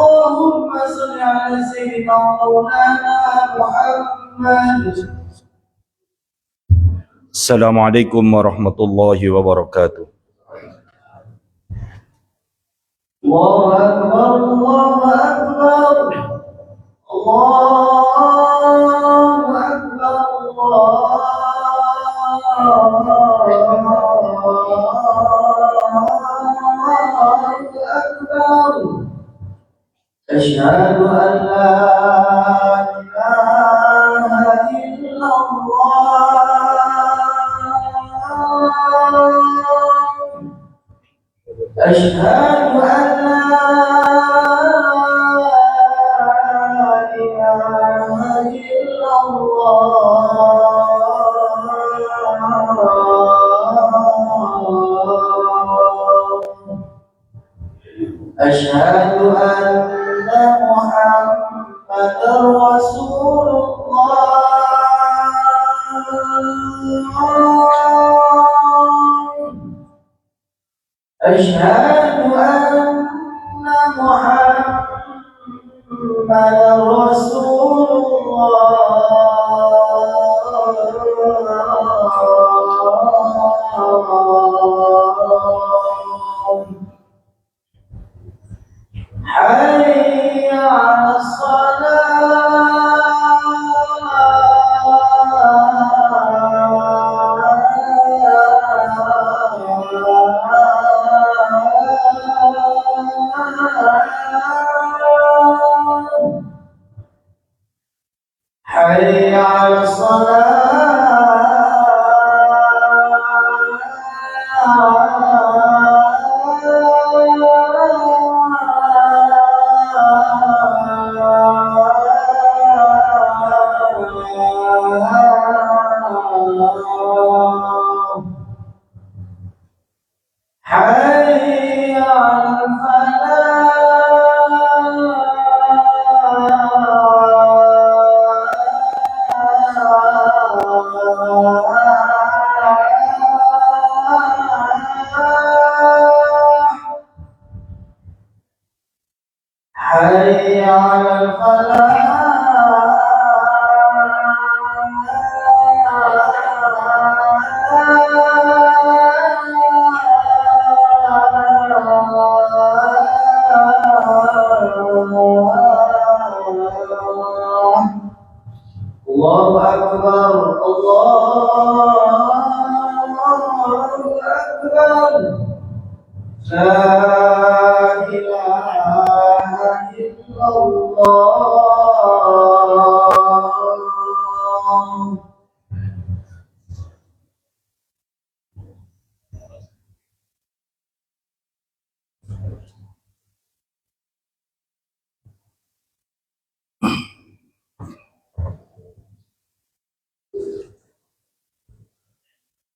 اللهم صل على سيدنا مولانا محمد. Assalamualaikum warahmatullahi wabarakatuh. Allahu Akbar, Allahu Akbar, Allahu Akbar, Allahu Akbar. Asyhadu an la ilaha illallah. Asyhadu an la ilaha illallah. Asyhadu anna Muhammadar Rasulullah. Asyhadu anna Muhammadar Rasulullah. Hayya 'alas salah. Hayya 'alas salah. Hayya 'alal falah. Hayya 'alal falah. Allahu Akbar, Allahu Akbar. La ilaha illallah.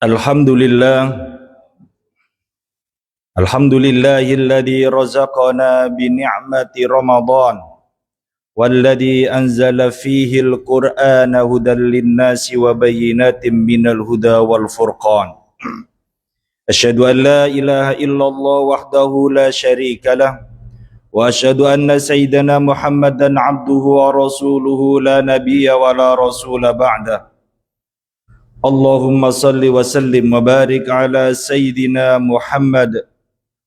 Alhamdulillahilladzi razaqana bi ni'mati Ramadan walladzi anzala fihi al-Qur'ana hudan lin-nasi wa bayyinatin minal huda wal furqan. Asyhadu an la ilaha illallah wahdahu la syarika lah wa asyhadu anna sayyidana Muhammadan abduhu wa rasuluhu la nabiyya wa la rasula ba'dah. Allahumma salli wa sallim wa barik ala sayyidina Muhammad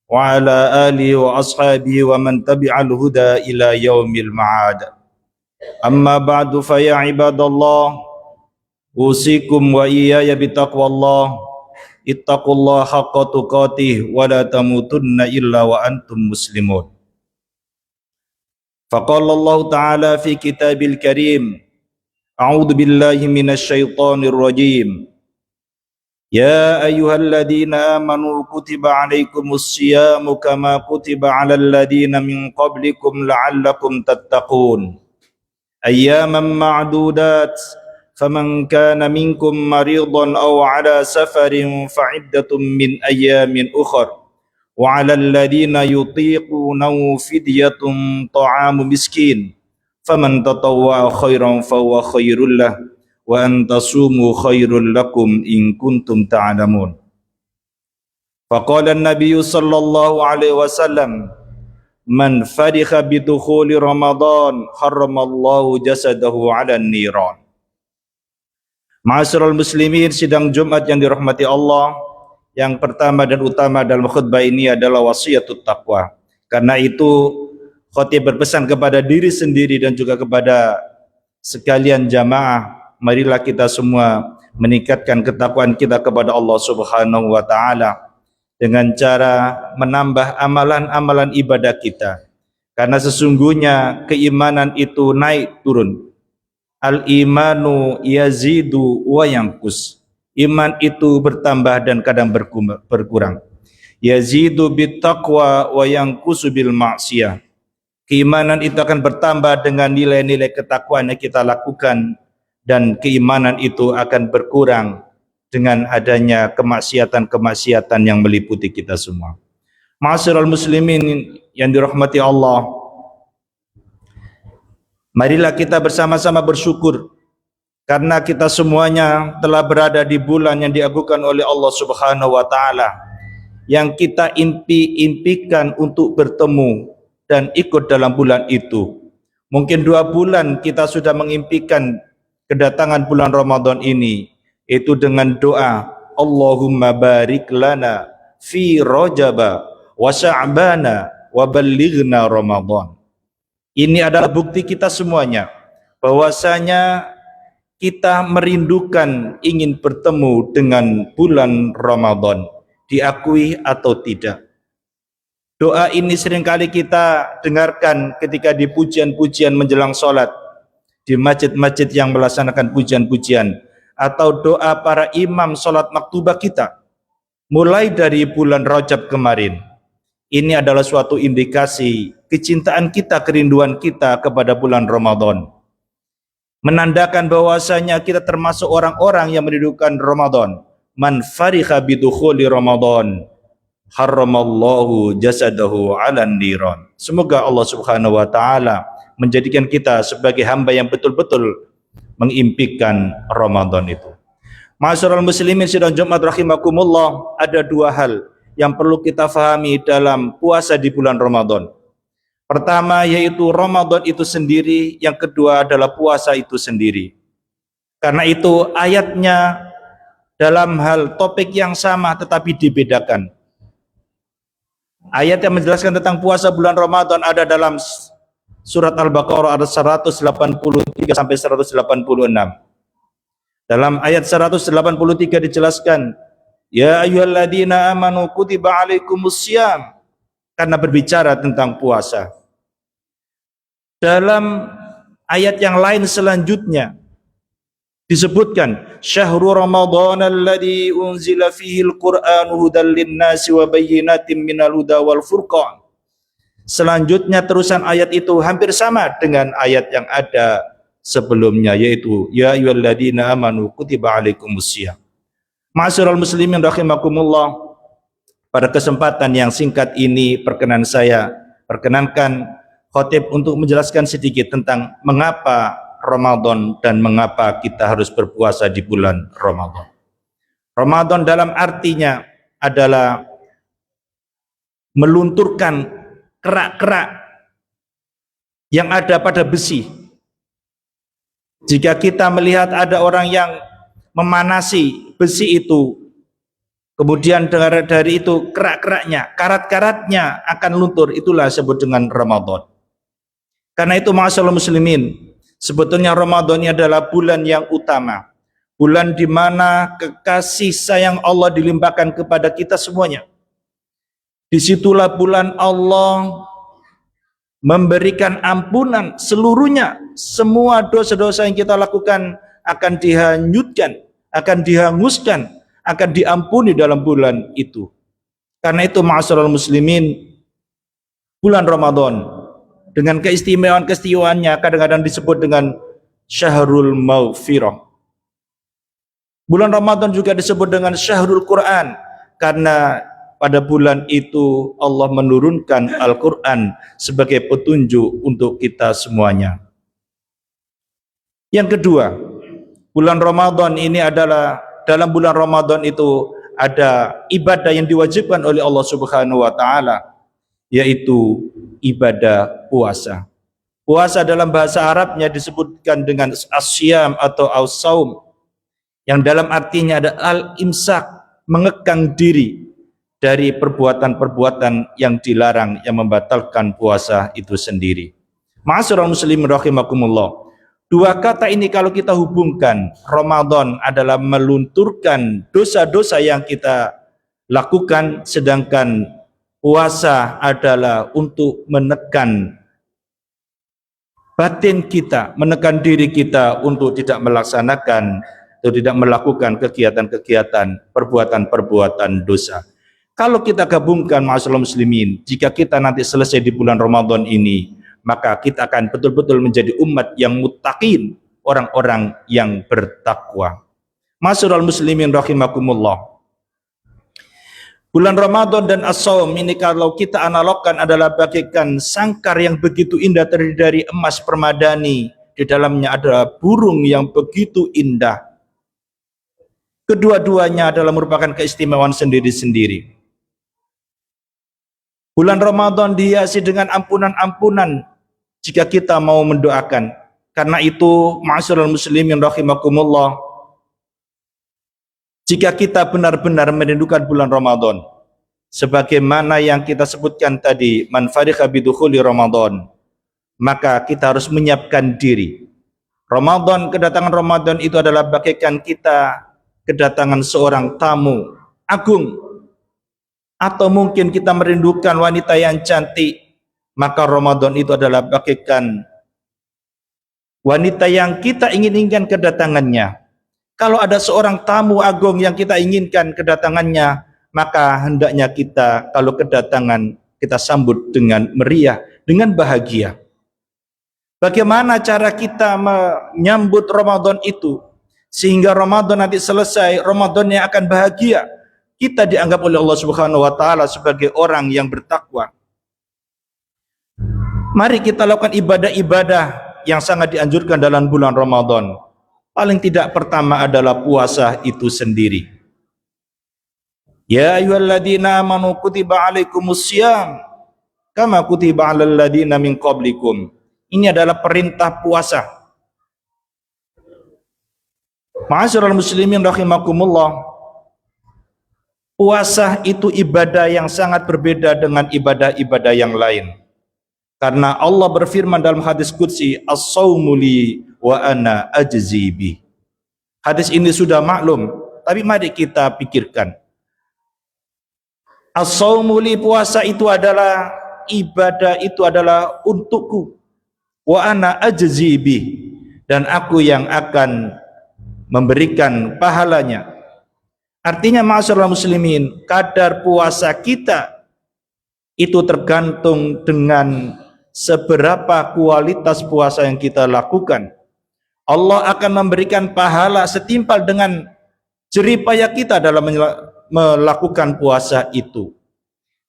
wa ala alihi wa ashabihi wa man tabi'al huda ila yaumil ma'ad. Amma ba'du fa ya ibadallah, usikum wa iyaya bitaqwallah. Ittaqullaha haqqa tuqatih wa la tamutunna illa wa antum muslimun. Faqala Allah Ta'ala fi kitabil karim, a'udzu billahi minasy syaithanir rajim. Ya ayyuhalladzina amanu kutiba 'alaikumus syiyamu kama kutiba 'alal ladzina min qablikum la'allakum tattaqun. Ayyaman ma'dudat, faman kana minkum maridan aw 'ala safarin fa'iddatun min ayyamin ukhra. Wa 'alal ladzina yutiqunahu fidyatun ta'amu miskin. Faman tatawwa'a khairan fahuwa khairul lah. Wa antasumu khairul lakum in kuntum ta'lamun. Faqala an-nabiy sallallahu alaihi wasallam, man fariha bidukhuli Ramadan harramallahu jasadahu 'alan niran. Ma'asyiral muslimin, sidang Jumat yang dirahmati Allah, yang pertama dan utama dalam khutbah ini adalah wasiatut taqwa. Karena itu khatib berpesan kepada diri sendiri dan juga kepada sekalian jamaah, marilah kita semua meningkatkan ketakwaan kita kepada Allah Subhanahu wa taala dengan cara menambah amalan-amalan ibadah kita. Karena sesungguhnya keimanan itu naik turun. Al-imanu yazidu wa yanqus. Iman itu bertambah dan kadang berkurang. Yazidu bittaqwa wa yanqusu bil ma'siyah. Keimanan itu akan bertambah dengan nilai-nilai ketakwaan yang kita lakukan, dan keimanan itu akan berkurang dengan adanya kemaksiatan-kemaksiatan yang meliputi kita semua. Ma'asyiral muslimin yang dirahmati Allah, marilah kita bersama-sama bersyukur karena kita semuanya telah berada di bulan yang diagungkan oleh Allah Subhanahu wa taala, yang kita impikan untuk bertemu dan ikut dalam bulan itu. Mungkin 2 bulan kita sudah mengimpikan kedatangan bulan Ramadan ini, itu dengan doa Allahumma barik lana fi Rajaba wa Sya'bana wa ballighna Ramadan. Ini adalah bukti kita semuanya bahwasanya kita merindukan ingin bertemu dengan bulan Ramadan, diakui atau tidak. Doa ini seringkali kita dengarkan ketika di pujian-pujian menjelang sholat, di masjid-masjid yang melaksanakan pujian-pujian, atau doa para imam sholat maktubah kita mulai dari bulan Rajab kemarin. Ini adalah suatu indikasi kecintaan kita, kerinduan kita kepada bulan Ramadan, menandakan bahwasanya kita termasuk orang-orang yang merindukan Ramadan. Man fariha bidukhuli Ramadan harramallahu jasadahu 'alan niran. Semoga Allah Subhanahu wa taala menjadikan kita sebagai hamba yang betul-betul mengimpikan Ramadan itu. Ma'asyiral muslimin sidang Jumat rahimakumullah, ada 2 hal yang perlu kita fahami dalam puasa di bulan Ramadan. Pertama yaitu Ramadan itu sendiri, yang kedua adalah puasa itu sendiri. Karena itu ayatnya dalam hal topik yang sama tetapi dibedakan. Ayat yang menjelaskan tentang puasa bulan Ramadan ada dalam surat Al-Baqarah ayat 183 sampai 186. Dalam ayat 183 dijelaskan, ya ayyuhalladzina amanu kutiba alaikumussyam, karena berbicara tentang puasa. Dalam ayat yang lain selanjutnya disebutkan syahrul ramadhan alladzi unzila fihi al-Qur'an hudan lin-nasi wa bayyinatin minal huda wal furqan. Selanjutnya terusan ayat itu hampir sama dengan ayat yang ada sebelumnya, yaitu ya ayyuhalladzina amanu kutiba alaikumussyam. Ma'asyiral muslimin rahimakumullah, pada kesempatan yang singkat ini perkenankan khatib untuk menjelaskan sedikit tentang mengapa Ramadan dan mengapa kita harus berpuasa di bulan Ramadan. Ramadan dalam artinya adalah melunturkan kerak-kerak yang ada pada besi. Jika kita melihat ada orang yang memanasi besi itu, kemudian dari itu kerak-keraknya, karat-karatnya akan luntur, itulah disebut dengan Ramadan. Karena itu ma'asyiral muslimin, sebetulnya Ramadan ini adalah bulan yang utama, bulan di mana kekasih sayang Allah dilimpahkan kepada kita semuanya. Disitulah bulan Allah memberikan ampunan seluruhnya, semua dosa-dosa yang kita lakukan akan dihanyutkan, akan dihanguskan, akan diampuni dalam bulan itu. Karena itu ma'asyiral muslimin, bulan Ramadan dengan keistimewaan-keistimewaannya kadang-kadang disebut dengan syahrul maghfirah. Bulan Ramadan juga disebut dengan syahrul Quran, karena pada bulan itu Allah menurunkan Al-Quran sebagai petunjuk untuk kita semuanya. Yang kedua, bulan Ramadan ini adalah, dalam bulan Ramadan itu ada ibadah yang diwajibkan oleh Allah Subhanahu wa taala, yaitu ibadah puasa. Puasa dalam bahasa Arabnya disebutkan dengan asyam atau as-saum, yang dalam artinya ada al-imsak, mengekang diri dari perbuatan-perbuatan yang dilarang yang membatalkan puasa itu sendiri. Ma'asyiral muslimin rahimakumullah. Dua kata ini kalau kita hubungkan, Ramadan adalah melunturkan dosa-dosa yang kita lakukan, sedangkan puasa adalah untuk menekan batin kita, menekan diri kita untuk tidak melaksanakan atau tidak melakukan kegiatan-kegiatan, perbuatan-perbuatan dosa. Kalau kita gabungkan ma'asyiral muslimin, jika kita nanti selesai di bulan Ramadan ini, maka kita akan betul-betul menjadi umat yang muttaqin, orang-orang yang bertakwa. Ma'asyiral muslimin rahimakumullah. Bulan Ramadan dan as-saum ini kalau kita analogkan adalah bagaikan sangkar yang begitu indah terdiri dari emas permadani. Di dalamnya ada burung yang begitu indah. Kedua-duanya adalah merupakan keistimewaan sendiri-sendiri. Bulan Ramadan dihiasi dengan ampunan-ampunan jika kita mau mendoakan. Karena itu, ma'asyiral muslimin rahimakumullah, jika kita benar-benar merindukan bulan Ramadan, sebagaimana yang kita sebutkan tadi, man farigha bidukhuli Ramadan, maka kita harus menyiapkan diri. Kedatangan Ramadan itu adalah bagaikan kita kedatangan seorang tamu agung, atau mungkin kita merindukan wanita yang cantik, maka Ramadan itu adalah bagaikan wanita yang kita inginkan kedatangannya. Kalau ada seorang tamu agung yang kita inginkan kedatangannya, maka hendaknya kita kalau kedatangan kita sambut dengan meriah, dengan bahagia. Bagaimana cara kita menyambut Ramadan itu sehingga Ramadan nanti selesai, Ramadan yang akan bahagia, kita dianggap oleh Allah Subhanahu wa taala sebagai orang yang bertakwa. Mari kita lakukan ibadah-ibadah yang sangat dianjurkan dalam bulan Ramadan. Paling tidak pertama adalah puasa itu sendiri. Ya ayyuhalladzina amanu kutiba alaikumussyam kama kutiba alal ladzina min qablikum. Ini adalah perintah puasa. Ma'asyiral muslimin rahimakumullah. Puasa itu ibadah yang sangat berbeda dengan ibadah-ibadah yang lain. Karena Allah berfirman dalam hadis qudsi, as-saumu li wa ana ajzi bi. Hadis ini sudah maklum, tapi mari kita pikirkan. As-saumu li, puasa itu adalah ibadah, itu adalah untukku. Wa ana ajzi bi, dan aku yang akan memberikan pahalanya. Artinya ma'asyiral muslimin, kadar puasa kita itu tergantung dengan seberapa kualitas puasa yang kita lakukan. Allah akan memberikan pahala setimpal dengan jerih payah kita dalam melakukan puasa itu.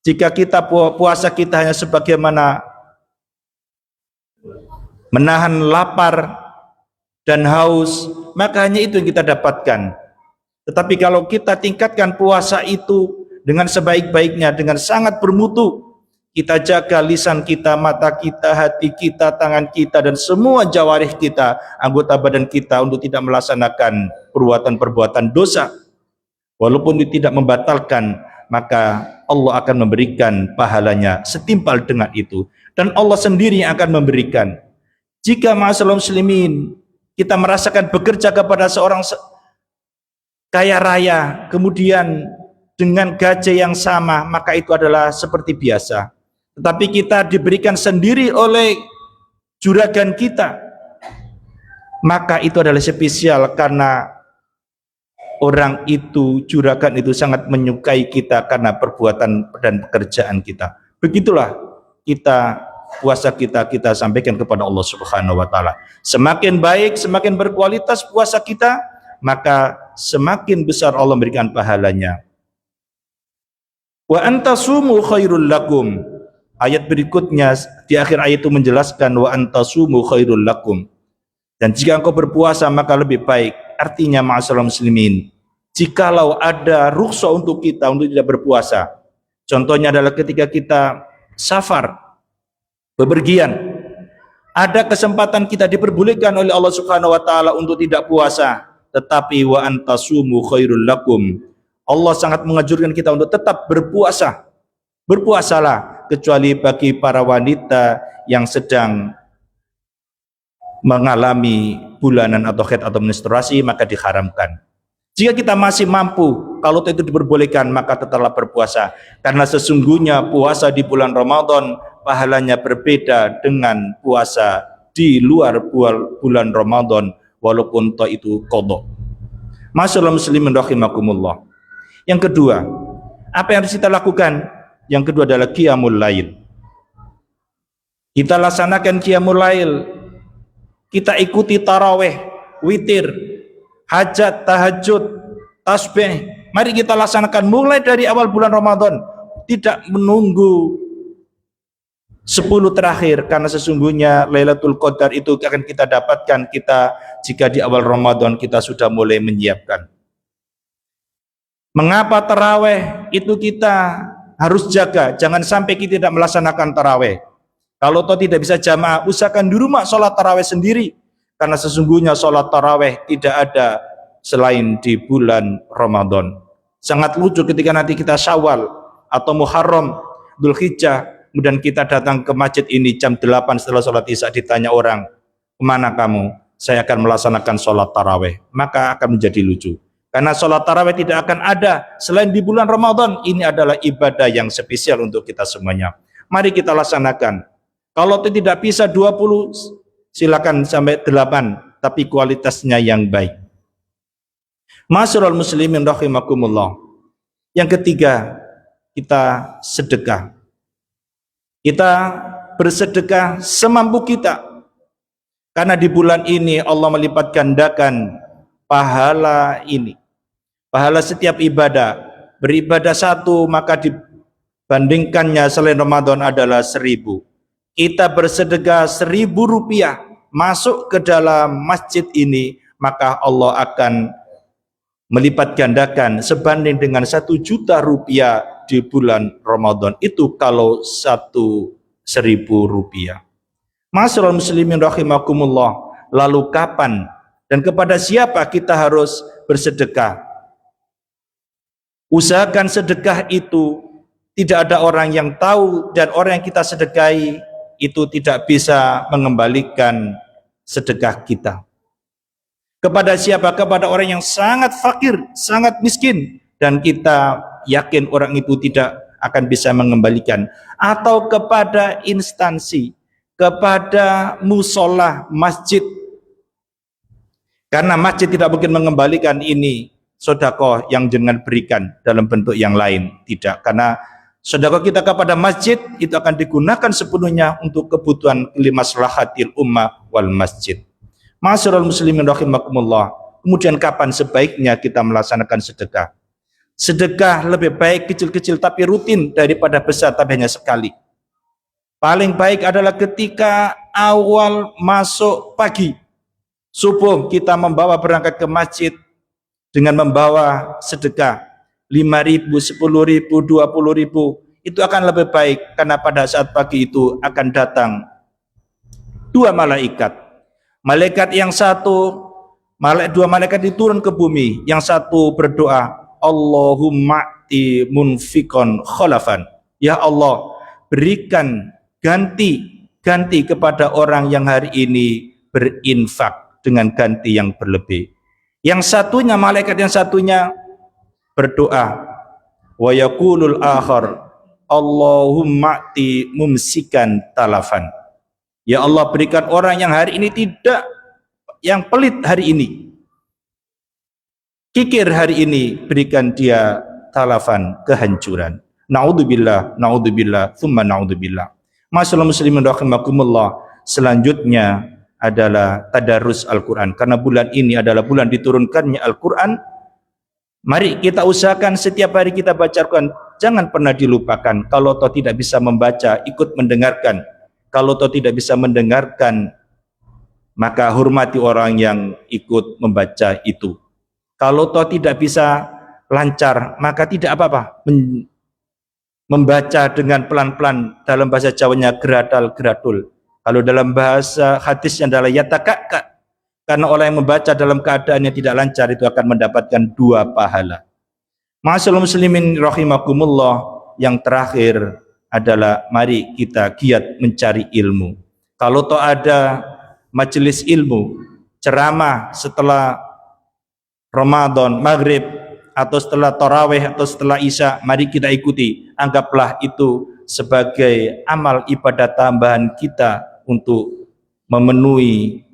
Jika kita puasa kita hanya sebagaimana menahan lapar dan haus, maka hanya itu yang kita dapatkan. Tetapi kalau kita tingkatkan puasa itu dengan sebaik-baiknya, dengan sangat bermutu, kita jaga lisan kita, mata kita, hati kita, tangan kita, dan semua jawarih kita, anggota badan kita untuk tidak melaksanakan perbuatan-perbuatan dosa. Walaupun itu tidak membatalkan, maka Allah akan memberikan pahalanya setimpal dengan itu. Dan Allah sendiri yang akan memberikan. Jika ma'asyiral muslimin, kita merasakan bekerja kepada seorang kaya raya, kemudian dengan gaji yang sama, maka itu adalah seperti biasa. Tetapi kita diberikan sendiri oleh juragan kita, maka itu adalah spesial karena orang itu, juragan itu sangat menyukai kita karena perbuatan dan pekerjaan kita. Begitulah kita puasa kita sampaikan kepada Allah Subhanahu wa taala. Semakin baik, semakin berkualitas puasa kita, maka semakin besar Allah memberikan pahalanya. Wa antasumu khairul lakum. Ayat berikutnya di akhir ayat itu menjelaskan wa antasumu khairul lakum. Dan jika engkau berpuasa maka lebih baik. Artinya ma'asyiral muslimin, jikalau ada rukhsah untuk kita untuk tidak berpuasa. Contohnya adalah ketika kita safar, bepergian. Ada kesempatan kita diperbolehkan oleh Allah Subhanahu wa taala untuk tidak puasa, tetapi wa antasumu khairul lakum. Allah sangat menganjurkan kita untuk tetap berpuasa. Berpuasalah, kecuali bagi para wanita yang sedang mengalami bulanan atau haid atau menstruasi, maka diharamkan. Jika kita masih mampu, kalau itu diperbolehkan, maka tetaplah berpuasa. Karena sesungguhnya puasa di bulan Ramadan pahalanya berbeda dengan puasa di luar bulan Ramadan, walaupun itu qadha. Masyaallah muslimin rahimakumullah. Yang kedua, apa yang harus kita lakukan? Yang kedua adalah qiyamul lail. Kita laksanakan qiyamul lail. Kita ikuti tarawih, witir, hajat, tahajud, tasbih. Mari kita laksanakan mulai dari awal bulan Ramadan, tidak menunggu 10 terakhir, karena sesungguhnya Lailatul Qadar itu akan kita dapatkan jika di awal Ramadan kita sudah mulai menyiapkan. Mengapa tarawih itu kita harus jaga, jangan sampai kita tidak melaksanakan tarawih. Kalau toh tidak bisa jamaah, usahakan di rumah sholat tarawih sendiri, karena sesungguhnya sholat tarawih tidak ada selain di bulan Ramadan. Sangat lucu ketika nanti kita Syawal atau Muharram, Dzulhijjah, kemudian kita datang ke masjid ini jam 8 setelah sholat isya, ditanya orang, kemana kamu? Saya akan melaksanakan sholat tarawih. Maka akan menjadi lucu, karena sholat tarawih tidak akan ada selain di bulan Ramadan. Ini adalah ibadah yang spesial untuk kita semuanya. Mari kita laksanakan. Kalau tidak bisa 20, silakan sampai 8, tapi kualitasnya yang baik. Masyaallah muslimin rahimakumullah. Yang ketiga, kita sedekah. Kita bersedekah semampu kita, karena di bulan ini Allah melipat gandakan pahala ini. Pahala setiap ibadah. Beribadah 1 maka dibandingkannya selain Ramadan adalah 1000. Kita bersedekah 1000 rupiah masuk ke dalam masjid ini, maka Allah akan melipat gandakan sebanding dengan 1 juta rupiah di bulan Ramadan. Itu kalau 1.000 rupiah. Masyaallah muslimin rahimakumullah. Lalu kapan dan kepada siapa kita harus bersedekah? Usahakan sedekah itu tidak ada orang yang tahu, dan orang yang kita sedekahi itu tidak bisa mengembalikan sedekah kita. Kepada siapa? Kepada orang yang sangat fakir, sangat miskin, dan kita yakin orang itu tidak akan bisa mengembalikan. Atau kepada instansi, kepada musola masjid, karena masjid tidak mungkin mengembalikan ini sedekah yang jangan berikan dalam bentuk yang lain, tidak. Karena sedekah kita kepada masjid itu akan digunakan sepenuhnya untuk kebutuhan limaslahatil ummah wal masjid. Masyaallah muslimin rahimakumullah. Kemudian kapan sebaiknya kita melaksanakan sedekah? Sedekah lebih baik kecil-kecil tapi rutin daripada besar tapi hanya sekali. Paling baik adalah ketika awal masuk pagi, subuh, kita berangkat ke masjid dengan membawa sedekah 5.000, 10.000, 20.000. Itu akan lebih baik, karena pada saat pagi itu akan datang 2 malaikat. Malaikat yang satu, 2 malaikat diturun ke bumi. Yang satu berdoa, Allahumma ti munfikon khalafan. Ya Allah, berikan ganti kepada orang yang hari ini berinfak dengan ganti yang berlebih. Yang satunya, malaikat yang satunya berdoa, wa yaqulul akhar, Allahumma ti mumsikan talafan. Ya Allah, berikan orang yang hari ini tidak, yang pelit hari ini, kikir hari ini, berikan dia talafan, kehancuran. Naudzubillah, naudzubillah, thumma naudzubillah. Masyaallah muslimin rahimakumullah. Selanjutnya adalah tadarus Al-Quran, karena bulan ini adalah bulan diturunkannya Al-Quran. Mari kita usahakan setiap hari kita baca Al-Quran. Jangan pernah dilupakan. Kalau toh tidak bisa membaca, ikut mendengarkan. Kalau toh tidak bisa mendengarkan, maka hormati orang yang ikut membaca itu. Kalau toh tidak bisa lancar, maka tidak apa-apa, membaca dengan pelan-pelan, dalam bahasa Jawanya geratal geratul. Kalau dalam bahasa hadisnya adalah yatakakka. Karena orang yang membaca dalam keadaan yang tidak lancar itu akan mendapatkan 2 pahala. Ma'asyiral muslimin rahimakumullah, yang terakhir adalah mari kita giat mencari ilmu. Kalau toh ada majelis ilmu, ceramah setelah Ramadan, maghrib, atau setelah tarawih, atau setelah isya, mari kita ikuti. Anggaplah itu sebagai amal ibadah tambahan kita untuk memenuhi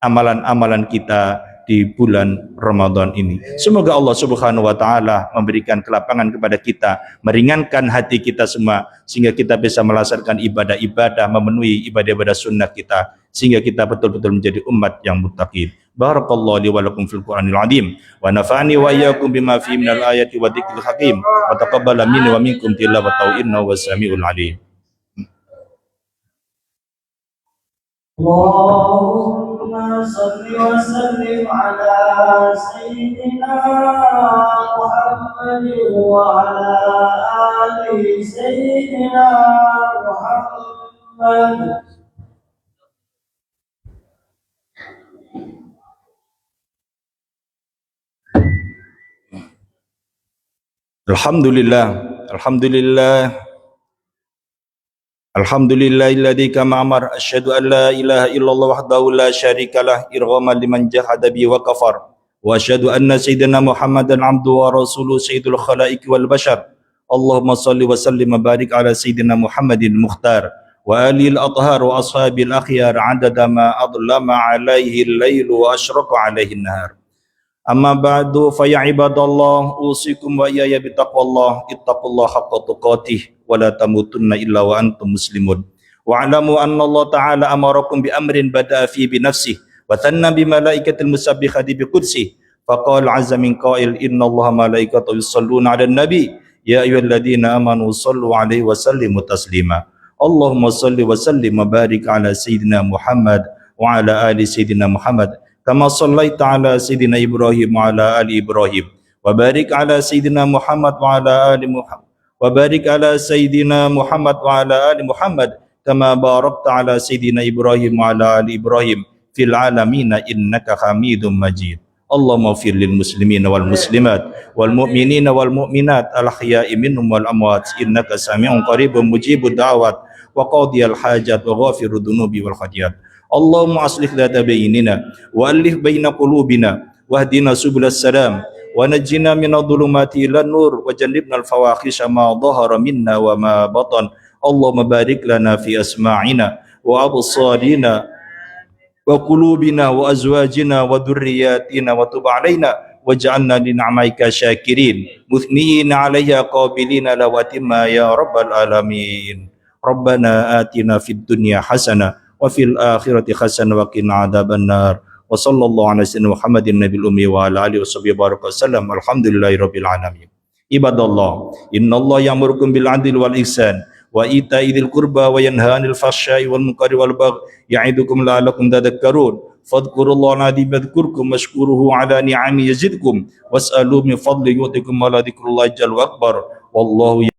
amalan-amalan kita di bulan Ramadan ini. Semoga Allah Subhanahu wa taala memberikan kelapangan kepada kita, meringankan hati kita semua sehingga kita bisa melaksanakan ibadah-ibadah, memenuhi ibadah-ibadah sunnah kita sehingga kita betul-betul menjadi umat yang muttaqin. Barakallahu li wa lakum fil Qur'anil azim wa nafa'ani wa iyyakum bima fihi minal ayati wa dzikril hakim wa taqabbala minni wa minkum tilawatahu innahu was-sami'ul alim. اللهم صل وسلم على سيدنا محمد وعلى آل سيدنا محمد. Alhamdulillah, alhamdulillah. Alhamdulillahilladzi kama amar asyhadu an la ilaha illallah wahdahu la syarikalah irghaman liman jahada bi wa kafar wa asyhadu anna sayyidina Muhammadan abduhu wa rasuluhu sayyidul khalaiqi wal bashar. Allahumma shalli wa sallim wa barik ala sayyidina Muhammadin mukhtar wa alil athhar wa ashabil akhyar adada ma adlama alaihi al-lailu wa asyraqa alaihi an-nahar. Amma ba'du fa ya ibadallah usikum wa iyaya bitaqwallah ittaqullaha haqqa tuqatih wa la tamutunna illa wa antum muslimun. Wa'lamu anna Allah ta'ala amarakum bi amrin bada'a fi bi nafsihi wa thanna bi malaikatil musabbihati bi qudsih. Faqala 'azza min qail inna Allaha malaikatahu yusalluna 'alan nabi ya ayyuhalladzina amanu sallu 'alaihi wa sallimu taslima. Allahumma salli wa sallim wa barik 'ala sayyidina Muhammad wa 'ala ali sayyidina Muhammad kama sallaita 'ala sayyidina Ibrahim wa 'ala ali Ibrahim wa barik 'ala sayyidina Muhammad wa 'ala ali Muhammad wa barik 'ala sayyidina Muhammad wa 'ala ali Muhammad kama barakta 'ala sayyidina Ibrahim wa 'ala ali Ibrahim fil 'alamin innaka Hamidum Majid. Allahumma ighfir lil muslimina wal muslimat wal mu'minina wal mu'minat al ahya'i minhum wal amwat innaka sami'un qaribun mujibud da'wat wa qadiyal hajat wa ghafirud dunubi wal khati'at. Allahumma aslih dhata bainina wa alif baina qulubina wahdina subulas salam wa najjina minadh dhulumati ilan nur wa jannibna al fawahisha ma dhahara minna wa ma batan. Allahumma barik lana fi asma'ina wa absarina wa qulubina wa azwajina wa dhurriyyatina wa tub alaina waj'alna li ni'maika syakirin muthnina 'alayha qabilina la wa timma ya rabbal alamin. Rabbana atina fid dunya hasanah wa fil akhirati hasanah wa qina adzabannar. Wa sallallahu ala sayyidina Muhammadin nabiyil ummi wa ala alihi washabihi baraka sallam. Alhamdulillahi rabbil alamin. Ibadallah, innallaha ya'murukum bil 'adli wal ihsan wa ita'i dzil qurba wa yanha 'anil fahsya'i wal munkari wal baghi ya'idukum la'allakum tadhakkarun. Fadhkurullaha yadhkurkum washkuruhu 'ala ni'ami yazidkum was'alu min fadli yu'tikum wa la dzikrullahi jalla akbar. Wallahu